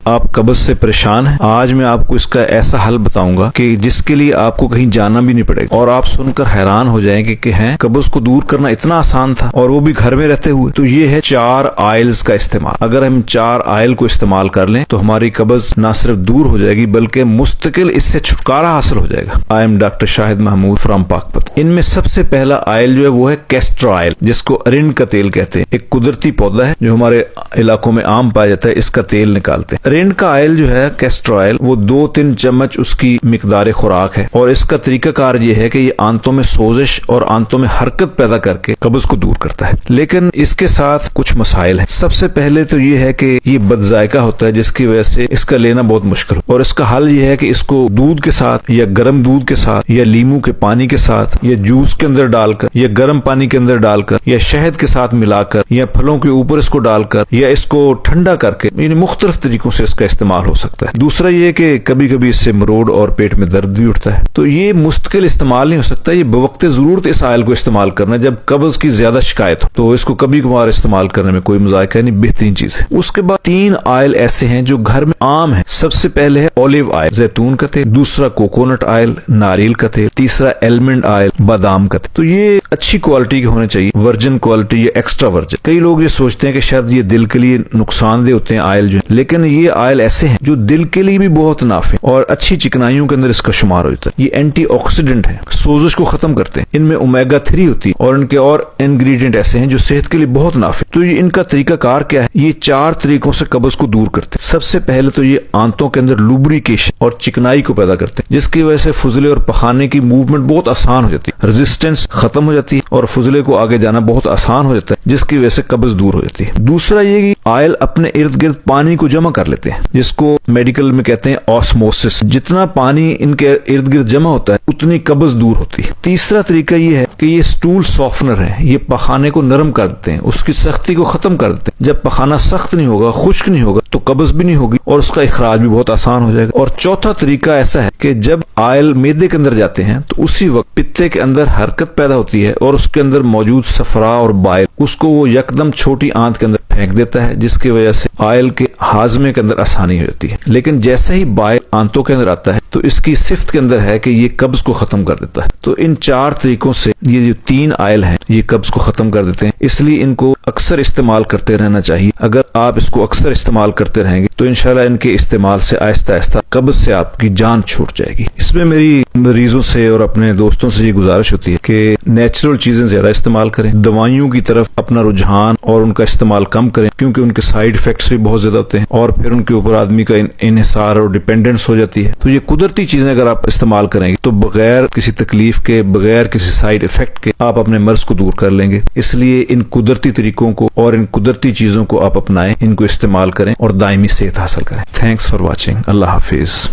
آپ قبض سے پریشان ہیں، آج میں آپ کو اس کا ایسا حل بتاؤں گا کہ جس کے لیے آپ کو کہیں جانا بھی نہیں پڑے گا، اور آپ سن کر حیران ہو جائیں گے کہ ہیں قبض کو دور کرنا اتنا آسان تھا، اور وہ بھی گھر میں رہتے ہوئے۔ تو یہ ہے 4 آئلز کا استعمال۔ اگر ہم 4 آئل کو استعمال کر لیں تو ہماری قبض نہ صرف دور ہو جائے گی بلکہ مستقل اس سے چھٹکارا حاصل ہو جائے گا۔ I am doctor Shahid Mahmood from Pakpattan. ان میں سب سے پہلا آئل جو ہے وہ ہے کیسٹر آئل، جس کو ارنڈ کا تیل کہتے ہیں۔ ایک قدرتی پودا ہے جو ہمارے علاقوں میں عام پایا جاتا ہے، اس کا تیل نکالتے ہیں۔ ارنڈ کا آئل جو ہے کیسٹر آئل، وہ 2-3 چمچ اس کی مقدار خوراک ہے، اور اس کا طریقہ کار یہ ہے کہ یہ آنتوں میں سوزش اور آنتوں میں حرکت پیدا کر کے قبض کو دور کرتا ہے۔ لیکن اس کے ساتھ کچھ مسائل ہیں۔ سب سے پہلے تو یہ ہے کہ یہ بد ذائقہ ہوتا ہے، جس کی وجہ سے اس کا لینا بہت مشکل ہے، اور اس کا حل یہ ہے کہ اس کو دودھ کے ساتھ یا گرم دودھ کے ساتھ یا لیمو کے پانی کے ساتھ یا جوس کے اندر ڈال کر یا گرم پانی کے اندر ڈال کر یا شہد کے ساتھ ملا کر یا پھلوں کے اوپر اس کو ڈال کر یا اس کو ٹھنڈا کر کے، یعنی مختلف طریقوں سے اس کا استعمال ہو سکتا ہے۔ دوسرا یہ کہ کبھی کبھی اس سے مروڑ اور پیٹ میں درد بھی اٹھتا ہے، تو یہ مستقل استعمال نہیں ہو سکتا، یہ بوقت ضرورت اس آئل کو استعمال کرنا جب قبض کی زیادہ شکایت ہو، تو اس کو کبھی کبھار استعمال کرنے میں کوئی مذائقہ نہیں، بہترین چیز ہے۔ اس کے بعد 3 آئل ایسے ہیں جو گھر میں عام ہیں۔ سب سے پہلے ہے اولیو آئل، زیتون کا تیل، دوسرا کوکونٹ آئل، ناریل کا تیل، تیسرا ایلمنڈ آئل، بادام کا تیل۔ تو یہ اچھی کوالٹی کے ہونے چاہیے، ورجن کوالٹی یا ایکسٹرا ورجن۔ کئی لوگ یہ سوچتے ہیں کہ شاید یہ دل کے لیے نقصان دہ ہوتے ہیں آئل جو، لیکن یہ آئل ایسے ہیں جو دل کے لیے بھی بہت نافع اور اچھی چکنائیوں کے اندر اس کا شمار ہوتا ہے۔ یہ اینٹی آکسیڈنٹ ہے، سوزش کو ختم کرتے ہیں، ان میں اومیگا 3 ہوتی ہے، اور ان کے اور انگریڈینٹ ایسے ہیں جو صحت کے لیے بہت نافع۔ تو یہ ان کا طریقہ کار کیا ہے؟ یہ 4 طریقوں سے قبض کو دور کرتے ہیں۔ سب سے پہلے تو یہ آنتوں کے اندر لوبریکیشن اور چکنائی کو پیدا کرتے ہیں، جس کی وجہ سے فضلے اور پخانے کی موومنٹ بہت آسان ہو جاتی ہے، ریزسٹنس ختم ہو جاتی ہے اور فضلے کو آگے جانا بہت آسان ہو جاتا ہے، جس کی وجہ سے قبض دور ہو جاتی ہے۔ دوسرا یہ کہ آئل اپنے ارد گرد پانی کو جمع کر لیتے ہیں، جس کو میڈیکل میں کہتے ہیں آسموسس۔ جتنا پانی ان کے ارد گرد جمع ہوتا ہے اتنی قبض دور ہوتی ہے۔ تیسرا طریقہ یہ ہے کہ یہ سٹول سافنر ہے، یہ پخانے کو نرم کر دیتے ہیں، اس کی سختی کو ختم کر دیتے ہیں۔ جب پخانہ سخت نہیں ہوگا، خشک نہیں ہوگا، تو قبض بھی نہیں ہوگی اور اس کا اخراج بھی بہت آسان ہو جائے گا۔ اور چوتھا طریقہ ایسا ہے کہ جب آئل معدے کے اندر جاتے ہیں تو اسی وقت پتے کے اندر حرکت پیدا ہوتی ہے اور اس کے اندر موجود صفرا اور بائل اس کو وہ یکدم چھوٹی آنت کے اندر پھینک دیتا ہے، جس کی وجہ سے آئل کے ہاضمے کے اندر آسانی ہو جاتی ہے۔ لیکن جیسے ہی بائل آنتوں کے اندر آتا ہے تو اس کی صفت کے اندر ہے کہ یہ قبض کو ختم کر دیتا ہے۔ تو ان 4 طریقوں سے یہ جو 3 آئل ہیں یہ قبض کو ختم کر دیتے ہیں، اس لیے ان کو اکثر استعمال کرتے رہنا چاہیے۔ اگر آپ اس کو اکثر استعمال کرتے رہیں گے تو انشاءاللہ ان کے استعمال سے آہستہ آہستہ قبض سے آپ کی جان چھوٹ جائے گی۔ اس میں میری مریضوں سے اور اپنے دوستوں سے یہ گزارش ہوتی ہے کہ نیچرل چیزیں زیادہ استعمال کریں، دوائیوں کی طرف اپنا رجحان اور ان کا استعمال کم کریں، کیونکہ ان کے سائیڈ ایفیکٹس بھی بہت زیادہ ہوتے ہیں اور پھر ان کے اوپر آدمی کا انحصار اور ڈیپینڈنس ہو جاتی ہے۔ تو یہ قدرتی چیزیں اگر آپ استعمال کریں گے تو بغیر کسی تکلیف کے، بغیر کسی سائیڈ ایفیکٹ کے آپ اپنے مرض کو دور کر لیں گے۔ اس لیے ان قدرتی طریقوں کو اور ان قدرتی چیزوں کو آپ اپنائیں، ان کو استعمال کریں اور دائمی صحت حاصل کریں۔ Thanks for watching. اللہ حافظ۔